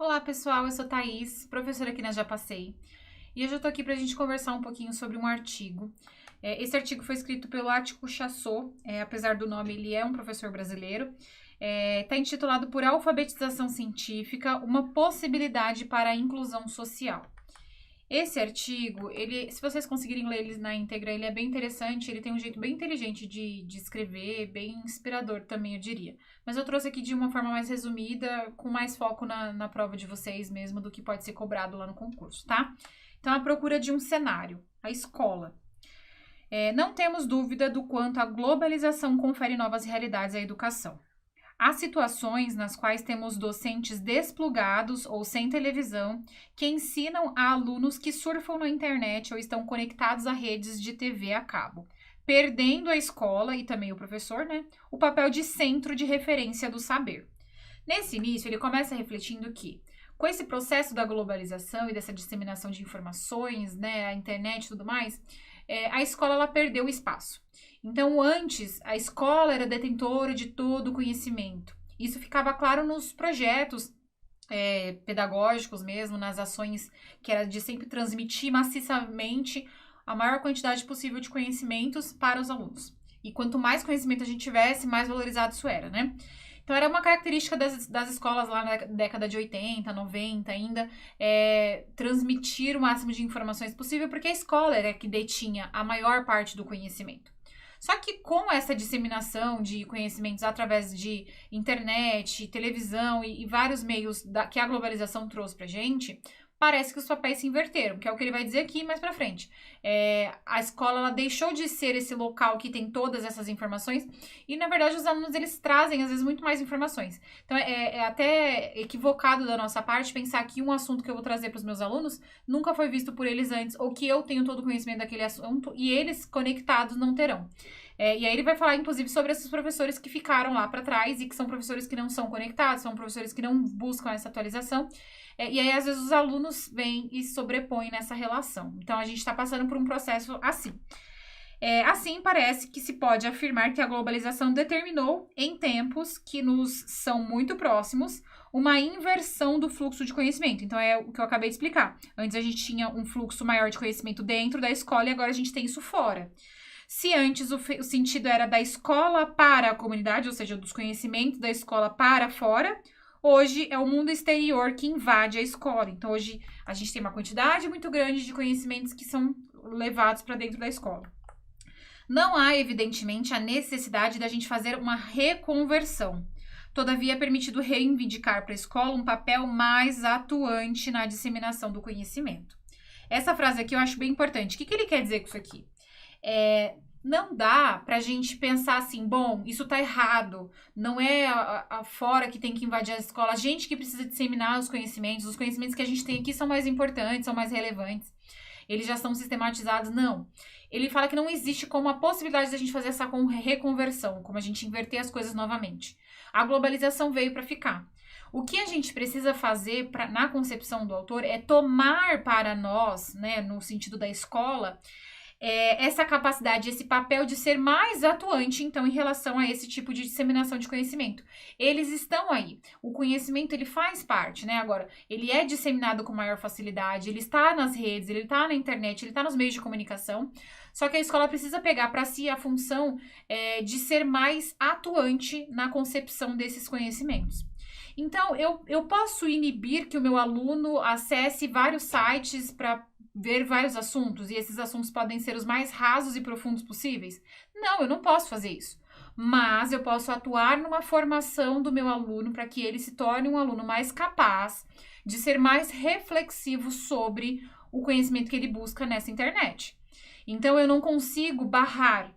Olá pessoal, eu sou Thaís, professora aqui na Já Passei, e hoje eu tô aqui pra gente conversar um pouquinho sobre um artigo. Esse artigo foi escrito pelo Ático Chassot, apesar do nome, ele é um professor brasileiro. Está intitulado Por Alfabetização Científica, uma possibilidade para a inclusão social. Esse artigo, se vocês conseguirem ler ele na íntegra, ele é bem interessante, ele tem um jeito bem inteligente de escrever, bem inspirador também, eu diria. Mas eu trouxe aqui de uma forma mais resumida, com mais foco na prova de vocês mesmo, do que pode ser cobrado lá no concurso, tá? Então, a procura de um cenário, a escola. Não temos dúvida do quanto a globalização confere novas realidades à educação. Há situações nas quais temos docentes desplugados ou sem televisão que ensinam a alunos que surfam na internet ou estão conectados a redes de TV a cabo, perdendo a escola e também o professor, né, o papel de centro de referência do saber. Nesse início, ele começa refletindo que, com esse processo da globalização e dessa disseminação de informações, né, a internet e tudo mais, a escola ela perdeu o espaço. Então, antes, a escola era detentora de todo o conhecimento. Isso ficava claro nos projetos pedagógicos mesmo, nas ações que era de sempre transmitir maciçamente a maior quantidade possível de conhecimentos para os alunos. E quanto mais conhecimento a gente tivesse, mais valorizado isso era, né? Então, era uma característica das escolas lá na década de 80, 90 ainda, transmitir o máximo de informações possível, porque a escola era que detinha a maior parte do conhecimento. Só que com essa disseminação de conhecimentos através de internet, televisão e vários meios que a globalização trouxe pra gente, parece que os papéis se inverteram, que é o que ele vai dizer aqui mais pra frente. A escola ela deixou de ser esse local que tem todas essas informações e, na verdade, os alunos eles trazem, às vezes, muito mais informações. Então, é até equivocado da nossa parte pensar que um assunto que eu vou trazer para os meus alunos nunca foi visto por eles antes ou que eu tenho todo o conhecimento daquele assunto e eles, conectados, não terão. E aí ele vai falar, inclusive, sobre esses professores que ficaram lá para trás e que são professores que não são conectados, são professores que não buscam essa atualização. E aí, às vezes, os alunos vêm e sobrepõem nessa relação. Então, a gente está passando por um processo assim. Assim, parece que se pode afirmar que a globalização determinou, em tempos que nos são muito próximos, uma inversão do fluxo de conhecimento. Então, é o que eu acabei de explicar. Antes, a gente tinha um fluxo maior de conhecimento dentro da escola e agora a gente tem isso fora. Se antes o sentido era da escola para a comunidade, ou seja, dos conhecimentos da escola para fora, hoje é o mundo exterior que invade a escola. Então, hoje a gente tem uma quantidade muito grande de conhecimentos que são levados para dentro da escola. Não há, evidentemente, a necessidade da gente fazer uma reconversão. Todavia, é permitido reivindicar para a escola um papel mais atuante na disseminação do conhecimento. Essa frase aqui eu acho bem importante. O que ele quer dizer com isso aqui? Não dá pra gente pensar assim, bom, isso tá errado, não é a fora que tem que invadir a escola, a gente que precisa disseminar os conhecimentos que a gente tem aqui são mais importantes, são mais relevantes, eles já são sistematizados, não. Ele fala que não existe como a possibilidade de a gente fazer essa reconversão, como a gente inverter as coisas novamente. A globalização veio para ficar. O que a gente precisa fazer na concepção do autor é tomar para nós, né, no sentido da escola, essa capacidade, esse papel de ser mais atuante, então, em relação a esse tipo de disseminação de conhecimento. Eles estão aí. O conhecimento, ele faz parte, né? Agora, ele é disseminado com maior facilidade, ele está nas redes, ele está na internet, ele está nos meios de comunicação, só que a escola precisa pegar para si a função de ser mais atuante na concepção desses conhecimentos. Então, eu posso inibir que o meu aluno acesse vários sites para ver vários assuntos, e esses assuntos podem ser os mais rasos e profundos possíveis? Não, eu não posso fazer isso. Mas eu posso atuar numa formação do meu aluno para que ele se torne um aluno mais capaz de ser mais reflexivo sobre o conhecimento que ele busca nessa internet. Então, eu não consigo barrar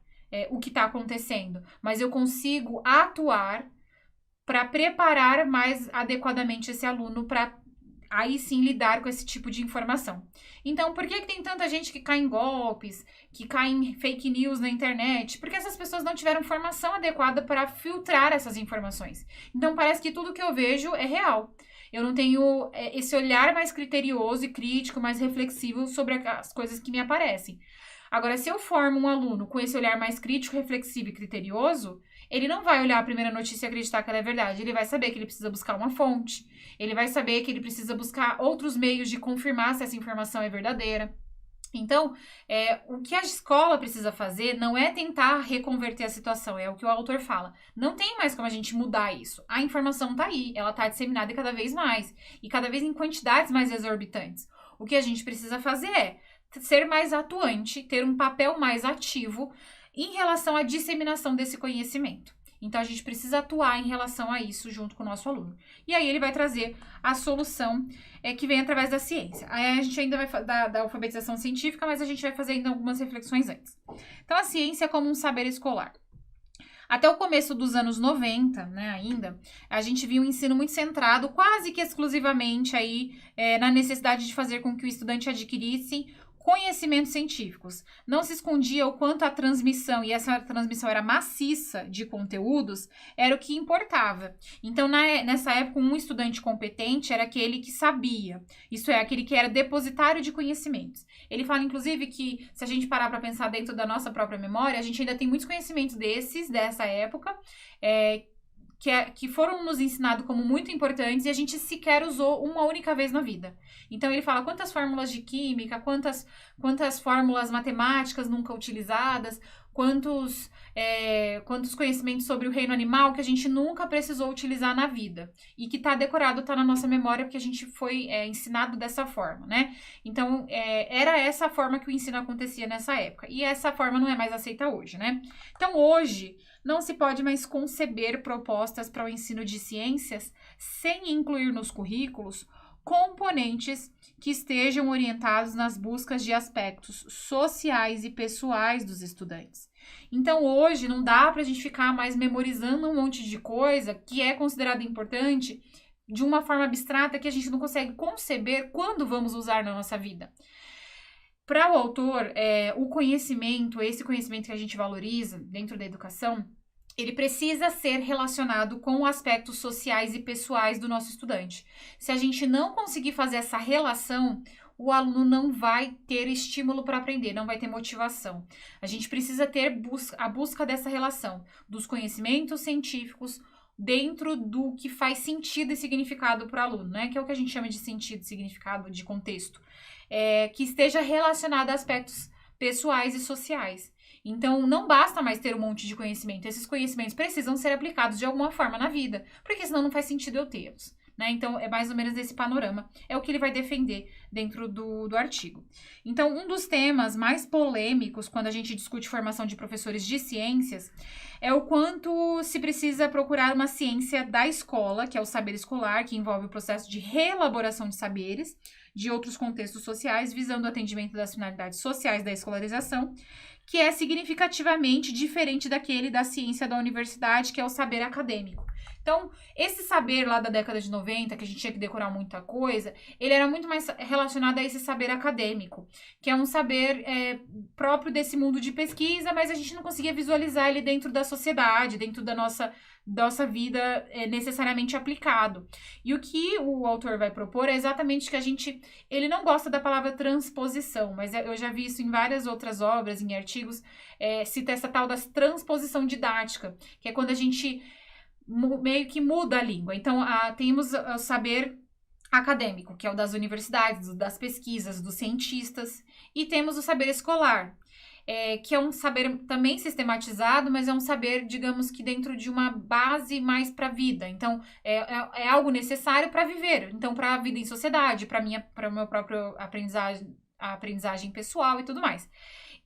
o que está acontecendo, mas eu consigo atuar para preparar mais adequadamente esse aluno para aí sim lidar com esse tipo de informação. Então, por que tem tanta gente que cai em golpes, que cai em fake news na internet? Porque essas pessoas não tiveram formação adequada para filtrar essas informações. Então, parece que tudo que eu vejo é real. Eu não tenho esse olhar mais criterioso e crítico, mais reflexivo sobre as coisas que me aparecem. Agora, se eu formo um aluno com esse olhar mais crítico, reflexivo e criterioso, ele não vai olhar a primeira notícia e acreditar que ela é verdade. Ele vai saber que ele precisa buscar uma fonte. Ele vai saber que ele precisa buscar outros meios de confirmar se essa informação é verdadeira. Então, o que a escola precisa fazer não é tentar reconverter a situação, é o que o autor fala. Não tem mais como a gente mudar isso. A informação está aí, ela está disseminada cada vez mais, e cada vez em quantidades mais exorbitantes. O que a gente precisa fazer é ser mais atuante, ter um papel mais ativo em relação à disseminação desse conhecimento. Então, a gente precisa atuar em relação a isso junto com o nosso aluno. E aí, ele vai trazer a solução que vem através da ciência. Aí, a gente ainda vai da alfabetização científica, mas a gente vai fazer ainda algumas reflexões antes. Então, a ciência é como um saber escolar. Até o começo dos anos 90, né, ainda, a gente viu um ensino muito centrado, quase que exclusivamente aí, na necessidade de fazer com que o estudante adquirisse conhecimentos científicos. Não se escondia o quanto a transmissão, e essa transmissão era maciça de conteúdos, era o que importava. Então, nessa época, um estudante competente era aquele que sabia, isso é, aquele que era depositário de conhecimentos. Ele fala, inclusive, que se a gente parar para pensar dentro da nossa própria memória, a gente ainda tem muitos conhecimentos dessa época, que foram nos ensinados como muito importantes e a gente sequer usou uma única vez na vida. Então, ele fala quantas fórmulas de química, quantas fórmulas matemáticas nunca utilizadas, quantos conhecimentos sobre o reino animal que a gente nunca precisou utilizar na vida. E que está decorado, está na nossa memória, porque a gente foi ensinado dessa forma, né? Então, era essa forma que o ensino acontecia nessa época. E essa forma não é mais aceita hoje, né? Então, hoje, não se pode mais conceber propostas para o ensino de ciências sem incluir nos currículos componentes que estejam orientados nas buscas de aspectos sociais e pessoais dos estudantes. Então, hoje, não dá para a gente ficar mais memorizando um monte de coisa que é considerada importante de uma forma abstrata que a gente não consegue conceber quando vamos usar na nossa vida. Para o autor, o conhecimento, esse conhecimento que a gente valoriza dentro da educação, ele precisa ser relacionado com aspectos sociais e pessoais do nosso estudante. Se a gente não conseguir fazer essa relação, o aluno não vai ter estímulo para aprender, não vai ter motivação. A gente precisa ter a busca dessa relação dos conhecimentos científicos dentro do que faz sentido e significado para o aluno, né? Que é o que a gente chama de sentido, significado, de contexto. Que esteja relacionado a aspectos pessoais e sociais. Então, não basta mais ter um monte de conhecimento. Esses conhecimentos precisam ser aplicados de alguma forma na vida, porque senão não faz sentido eu tê-los, né? Então, é mais ou menos esse panorama. É o que ele vai defender dentro do artigo. Então, um dos temas mais polêmicos quando a gente discute formação de professores de ciências é o quanto se precisa procurar uma ciência da escola, que é o saber escolar, que envolve o processo de reelaboração de saberes de outros contextos sociais, visando o atendimento das finalidades sociais da escolarização, que é significativamente diferente daquele da ciência da universidade, que é o saber acadêmico. Então, esse saber lá da década de 90, que a gente tinha que decorar muita coisa, ele era muito mais relacionado a esse saber acadêmico, que é um saber próprio desse mundo de pesquisa, mas a gente não conseguia visualizar ele dentro da sociedade, dentro da nossa vida necessariamente aplicado. E o que o autor vai propor é exatamente que ele não gosta da palavra transposição, mas eu já vi isso em várias outras obras, em artigos, cita essa tal da transposição didática, que é quando a gente meio que muda a língua. Então, temos o saber acadêmico, que é o das universidades, das pesquisas, dos cientistas, e temos o saber escolar, que é um saber também sistematizado, mas é um saber, digamos que dentro de uma base mais para a vida. Então, é algo necessário para viver. Então, para a vida em sociedade, para o meu próprio aprendizagem pessoal e tudo mais.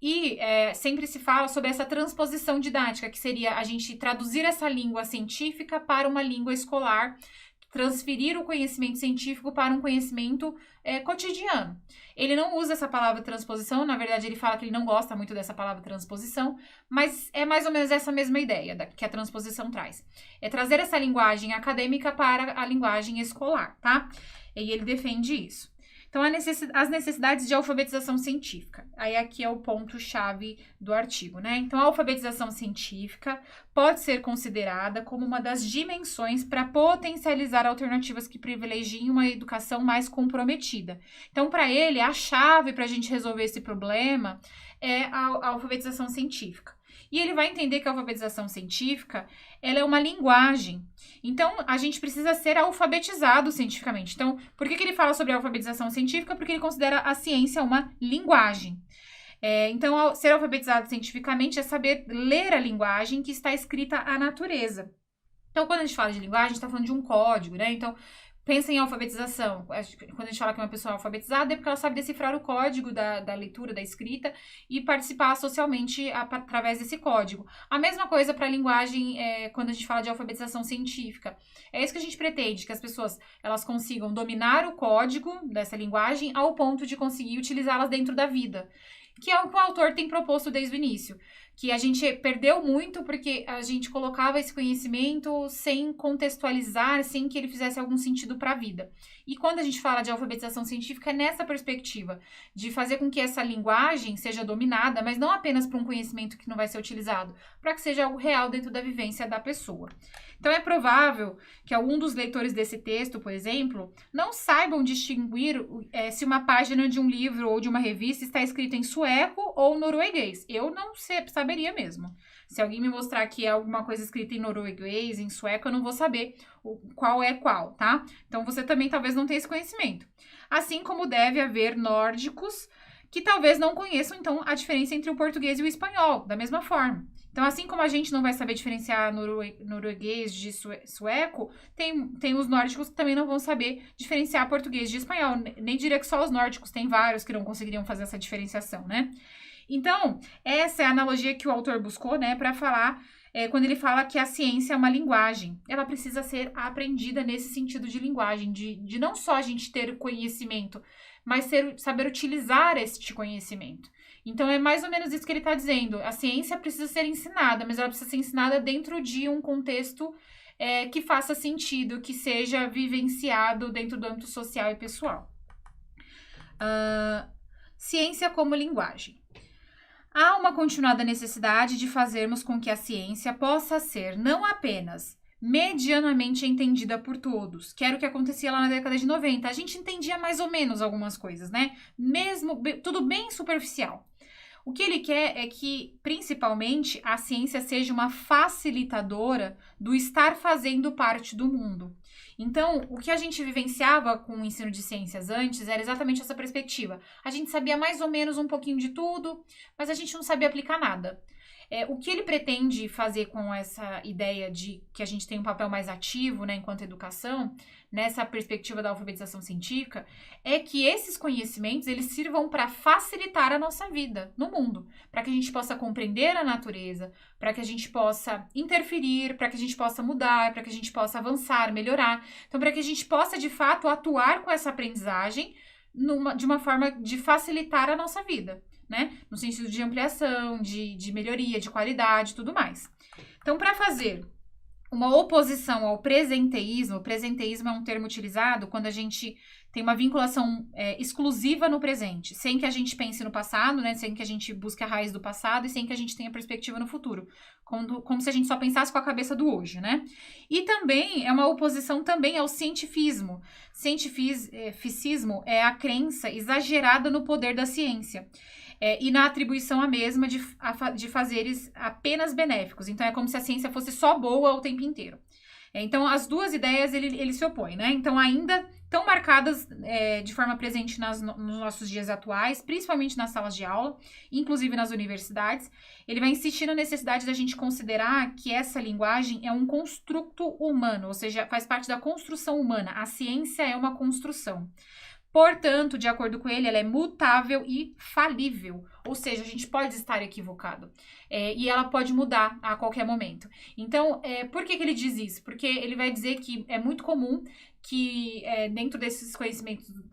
E sempre se fala sobre essa transposição didática, que seria a gente traduzir essa língua científica para uma língua escolar, transferir o conhecimento científico para um conhecimento cotidiano. Ele não usa essa palavra transposição, na verdade ele fala que ele não gosta muito dessa palavra transposição, mas é mais ou menos essa mesma ideia que a transposição traz. É trazer essa linguagem acadêmica para a linguagem escolar, tá? E ele defende isso. Então, as necessidades de alfabetização científica. Aí aqui é o ponto-chave do artigo, né? Então, a alfabetização científica pode ser considerada como uma das dimensões para potencializar alternativas que privilegiem uma educação mais comprometida. Então, para ele, a chave para a gente resolver esse problema é a alfabetização científica. E ele vai entender que a alfabetização científica, ela é uma linguagem. Então, a gente precisa ser alfabetizado cientificamente. Então, por que ele fala sobre a alfabetização científica? Porque ele considera a ciência uma linguagem. Então, ser alfabetizado cientificamente é saber ler a linguagem que está escrita à natureza. Então, quando a gente fala de linguagem, a gente está falando de um código, né? Então, pensa em alfabetização. Quando a gente fala que uma pessoa é alfabetizada, é porque ela sabe decifrar o código da leitura, da escrita e participar socialmente através desse código. A mesma coisa para a linguagem, quando a gente fala de alfabetização científica. É isso que a gente pretende, que as pessoas elas consigam dominar o código dessa linguagem ao ponto de conseguir utilizá-las dentro da vida. Que é o que o autor tem proposto desde o início. Que a gente perdeu muito porque a gente colocava esse conhecimento sem contextualizar, sem que ele fizesse algum sentido para a vida. E quando a gente fala de alfabetização científica, é nessa perspectiva, de fazer com que essa linguagem seja dominada, mas não apenas para um conhecimento que não vai ser utilizado, para que seja algo real dentro da vivência da pessoa. Então, é provável que algum dos leitores desse texto, por exemplo, não saibam distinguir se uma página de um livro ou de uma revista está escrita em sueco ou norueguês. Eu não saberia mesmo. Se alguém me mostrar que é alguma coisa escrita em norueguês, em sueco, eu não vou saber qual é qual, tá? Então, você também talvez não tenha esse conhecimento. Assim como deve haver nórdicos que talvez não conheçam, então, a diferença entre o português e o espanhol, da mesma forma. Então, assim como a gente não vai saber diferenciar norueguês de sueco, tem os nórdicos que também não vão saber diferenciar português de espanhol. Nem diria que só os nórdicos, tem vários que não conseguiriam fazer essa diferenciação, né? Então, essa é a analogia que o autor buscou, né, para falar, quando ele fala que a ciência é uma linguagem. Ela precisa ser aprendida nesse sentido de linguagem, de não só a gente ter conhecimento, mas saber utilizar este conhecimento. Então, é mais ou menos isso que ele está dizendo. A ciência precisa ser ensinada, mas ela precisa ser ensinada dentro de um contexto que faça sentido, que seja vivenciado dentro do âmbito social e pessoal. Ciência como linguagem. Há uma continuada necessidade de fazermos com que a ciência possa ser não apenas medianamente entendida por todos, que era o que acontecia lá na década de 90. A gente entendia mais ou menos algumas coisas, né? Mesmo tudo bem superficial. O que ele quer é que, principalmente, a ciência seja uma facilitadora do estar fazendo parte do mundo. Então, o que a gente vivenciava com o ensino de ciências antes era exatamente essa perspectiva. A gente sabia mais ou menos um pouquinho de tudo, mas a gente não sabia aplicar nada. O que ele pretende fazer com essa ideia de que a gente tem um papel mais ativo, né, enquanto educação, nessa perspectiva da alfabetização científica, é que esses conhecimentos eles sirvam para facilitar a nossa vida no mundo, para que a gente possa compreender a natureza, para que a gente possa interferir, para que a gente possa mudar, para que a gente possa avançar, melhorar. Então, para que a gente possa, de fato, atuar com essa aprendizagem de uma forma de facilitar a nossa vida, né? No sentido de ampliação, de melhoria, de qualidade e tudo mais. Então, para fazer uma oposição ao presenteísmo, o presenteísmo é um termo utilizado quando a gente tem uma vinculação exclusiva no presente, sem que a gente pense no passado, né? Sem que a gente busque a raiz do passado e sem que a gente tenha perspectiva no futuro, como se a gente só pensasse com a cabeça do hoje, né? E também é uma oposição também ao cientifismo. Cientificismo é a crença exagerada no poder da ciência. E na atribuição à mesma de fazeres apenas benéficos. Então, é como se a ciência fosse só boa o tempo inteiro. Então, as duas ideias, ele se opõe, né? Então, ainda tão marcadas de forma presente nos nossos dias atuais, principalmente nas salas de aula, inclusive nas universidades, ele vai insistir na necessidade da gente considerar que essa linguagem é um construto humano, ou seja, faz parte da construção humana. A ciência é uma construção. Portanto, de acordo com ele, ela é mutável e falível. Ou seja, a gente pode estar equivocado. E ela pode mudar a qualquer momento. Então, por que ele diz isso? Porque ele vai dizer que é muito comum que dentro desses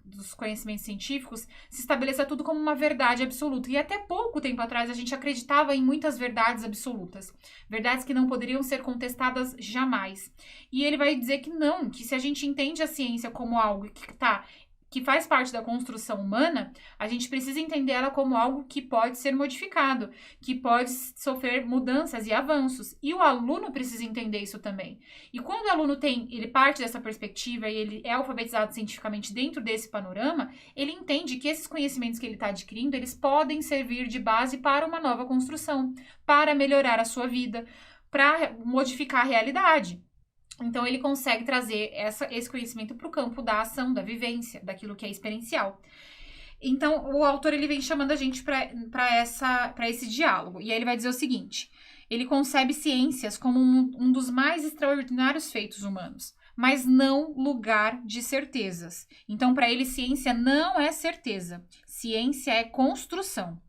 dos conhecimentos científicos, se estabeleça tudo como uma verdade absoluta. E até pouco tempo atrás, a gente acreditava em muitas verdades absolutas. Verdades que não poderiam ser contestadas jamais. E ele vai dizer que não, que se a gente entende a ciência como algo que está que faz parte da construção humana, a gente precisa entender ela como algo que pode ser modificado, que pode sofrer mudanças e avanços. E o aluno precisa entender isso também. E quando o aluno ele parte dessa perspectiva e ele é alfabetizado cientificamente dentro desse panorama, ele entende que esses conhecimentos que ele está adquirindo, eles podem servir de base para uma nova construção, para melhorar a sua vida, para modificar a realidade. Então, ele consegue trazer esse conhecimento para o campo da ação, da vivência, daquilo que é experiencial. Então, o autor ele vem chamando a gente para esse diálogo. E aí ele vai dizer o seguinte: ele concebe ciências como um dos mais extraordinários feitos humanos, mas não lugar de certezas. Então, para ele, ciência não é certeza. Ciência é construção.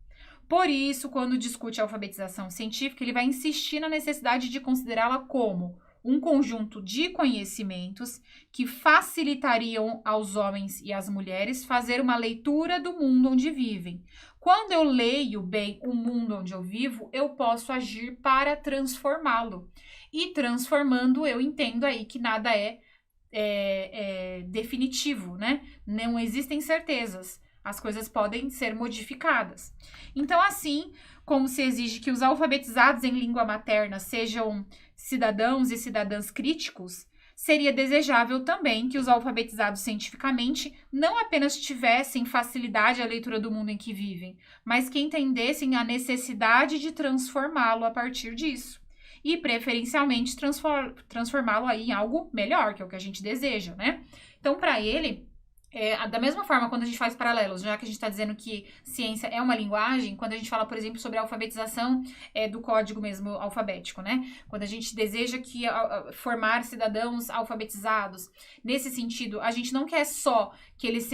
Por isso, quando discute a alfabetização científica, ele vai insistir na necessidade de considerá-la como um conjunto de conhecimentos que facilitariam aos homens e às mulheres fazer uma leitura do mundo onde vivem. Quando eu leio bem o mundo onde eu vivo, eu posso agir para transformá-lo. E transformando, eu entendo aí que nada é definitivo, né? Não existem certezas. As coisas podem ser modificadas. Então, assim como se exige que os alfabetizados em língua materna sejam cidadãos e cidadãs críticos, seria desejável também que os alfabetizados cientificamente não apenas tivessem facilidade à leitura do mundo em que vivem, mas que entendessem a necessidade de transformá-lo a partir disso. E, preferencialmente, transformá-lo aí em algo melhor, que é o que a gente deseja, né? Então, para ele, da mesma forma, quando a gente faz paralelos, já que a gente está dizendo que ciência é uma linguagem, quando a gente fala, por exemplo, sobre a alfabetização do código mesmo alfabético, né? Quando a gente deseja formar cidadãos alfabetizados, nesse sentido, a gente não quer só que eles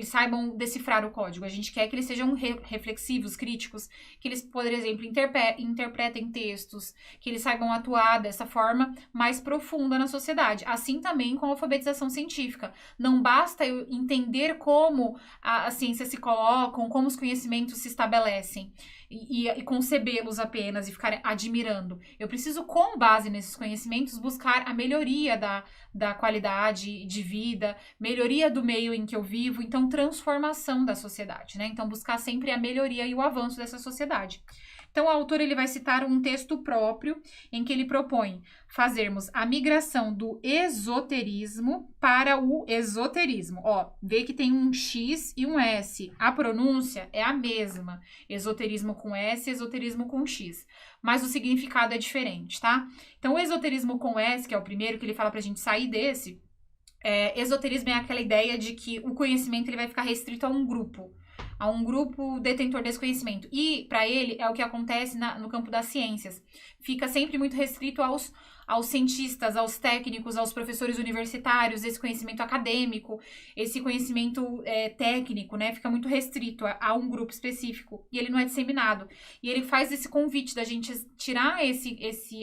saibam decifrar o código, a gente quer que eles sejam reflexivos, críticos, que eles, por exemplo, interpretem textos, que eles saibam atuar dessa forma mais profunda na sociedade. Assim também com a alfabetização científica. Não basta eu entender como a ciência se colocam, como os conhecimentos se estabelecem e concebê-los apenas e ficar admirando. Eu preciso, com base nesses conhecimentos, buscar a melhoria da qualidade de vida, melhoria do meio em que eu vivo, então transformação da sociedade, né? Então buscar sempre a melhoria e o avanço dessa sociedade. Então, o autor ele vai citar um texto próprio em que ele propõe fazermos a migração do esoterismo para o esoterismo. Ó, vê que tem um X e um S. A pronúncia é a mesma. Esoterismo com S, esoterismo com X. Mas o significado é diferente, tá? Então, o esoterismo com S, que é o primeiro que ele fala pra gente sair desse, esoterismo é aquela ideia de que o conhecimento ele vai ficar restrito a um grupo detentor desse conhecimento. E, para ele, é o que acontece no campo das ciências. Fica sempre muito restrito aos cientistas, aos técnicos, aos professores universitários, esse conhecimento acadêmico, esse conhecimento técnico, né? Fica muito restrito a um grupo específico. E ele não é disseminado. E ele faz esse convite da gente tirar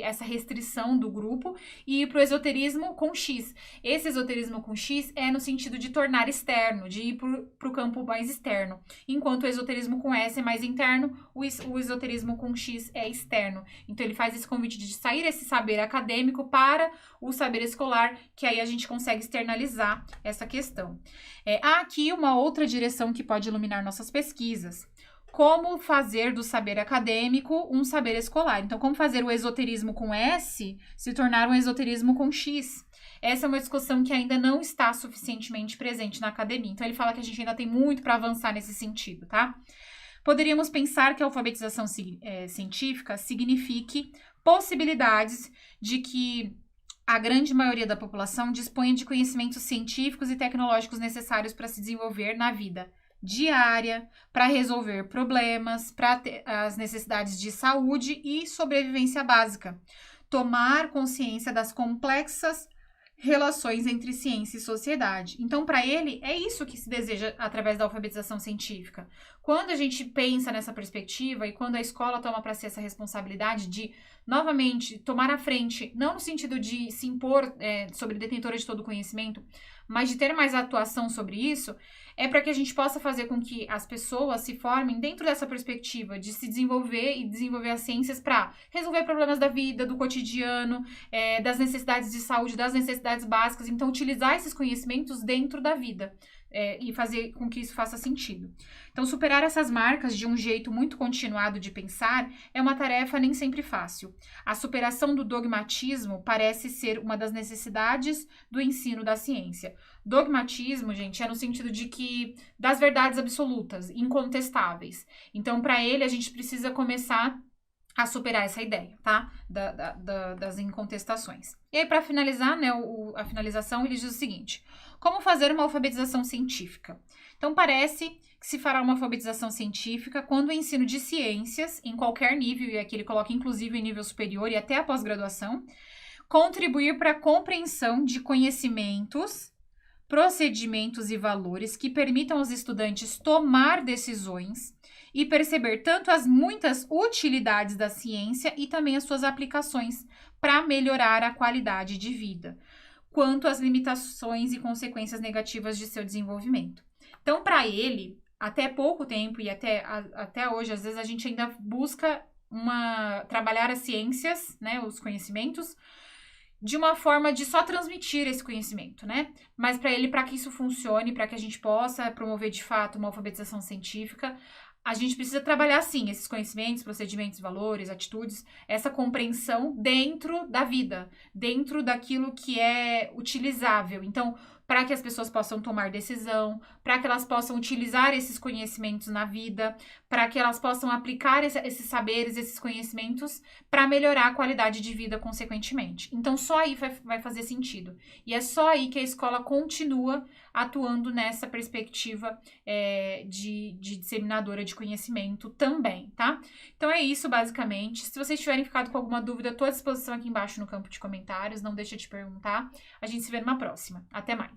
essa restrição do grupo e ir para o esoterismo com X. Esse esoterismo com X é no sentido de tornar externo, de ir para o campo mais externo. Enquanto o esoterismo com S é mais interno, o esoterismo com X é externo. Então, ele faz esse convite de sair esse saber acadêmico para o saber escolar, que aí a gente consegue externalizar essa questão. Há aqui uma outra direção que pode iluminar nossas pesquisas. Como fazer do saber acadêmico um saber escolar. Então, como fazer o esoterismo com S se tornar um esoterismo com X? Essa é uma discussão que ainda não está suficientemente presente na academia. Então, ele fala que a gente ainda tem muito para avançar nesse sentido, tá? Poderíamos pensar que a alfabetização científica signifique possibilidades de que a grande maioria da população disponha de conhecimentos científicos e tecnológicos necessários para se desenvolver na vida diária, para resolver problemas, para as necessidades de saúde e sobrevivência básica. Tomar consciência das complexas relações entre ciência e sociedade. Então, para ele, é isso que se deseja através da alfabetização científica. Quando a gente pensa nessa perspectiva e quando a escola toma para si essa responsabilidade de, novamente, tomar a frente, não no sentido de se impor sobre detentora de todo o conhecimento, mas de ter mais atuação sobre isso, é para que a gente possa fazer com que as pessoas se formem dentro dessa perspectiva de se desenvolver e desenvolver as ciências para resolver problemas da vida, do cotidiano, das necessidades de saúde, das necessidades básicas. Então, utilizar esses conhecimentos dentro da vida. e fazer com que isso faça sentido. Então, superar essas marcas de um jeito muito continuado de pensar é uma tarefa nem sempre fácil. A superação do dogmatismo parece ser uma das necessidades do ensino da ciência. Dogmatismo, gente, é no sentido de que das verdades absolutas, incontestáveis. Então, para ele, a gente precisa começar a superar essa ideia, tá? Das incontestações. E aí, para finalizar, né, a finalização, ele diz o seguinte: como fazer uma alfabetização científica? Então, parece que se fará uma alfabetização científica quando o ensino de ciências, em qualquer nível, e aqui ele coloca inclusive em nível superior e até a pós-graduação, contribuir para a compreensão de conhecimentos, procedimentos e valores que permitam aos estudantes tomar decisões e perceber tanto as muitas utilidades da ciência e também as suas aplicações para melhorar a qualidade de vida, quanto as limitações e consequências negativas de seu desenvolvimento. Então, para ele, até pouco tempo e até hoje, às vezes a gente ainda busca trabalhar as ciências, né, os conhecimentos, de uma forma de só transmitir esse conhecimento, né? Mas para ele, para que isso funcione, para que a gente possa promover de fato uma alfabetização científica, a gente precisa trabalhar, sim, esses conhecimentos, procedimentos, valores, atitudes, essa compreensão dentro da vida, dentro daquilo que é utilizável. Então, para que as pessoas possam tomar decisão, para que elas possam utilizar esses conhecimentos na vida, para que elas possam aplicar esses saberes, esses conhecimentos, para melhorar a qualidade de vida consequentemente. Então, só aí vai fazer sentido. E é só aí que a escola continua atuando nessa perspectiva de disseminadora de conhecimento também, tá? Então, é isso, basicamente. Se vocês tiverem ficado com alguma dúvida, estou à disposição aqui embaixo no campo de comentários. Não deixa de perguntar. A gente se vê numa próxima. Até mais.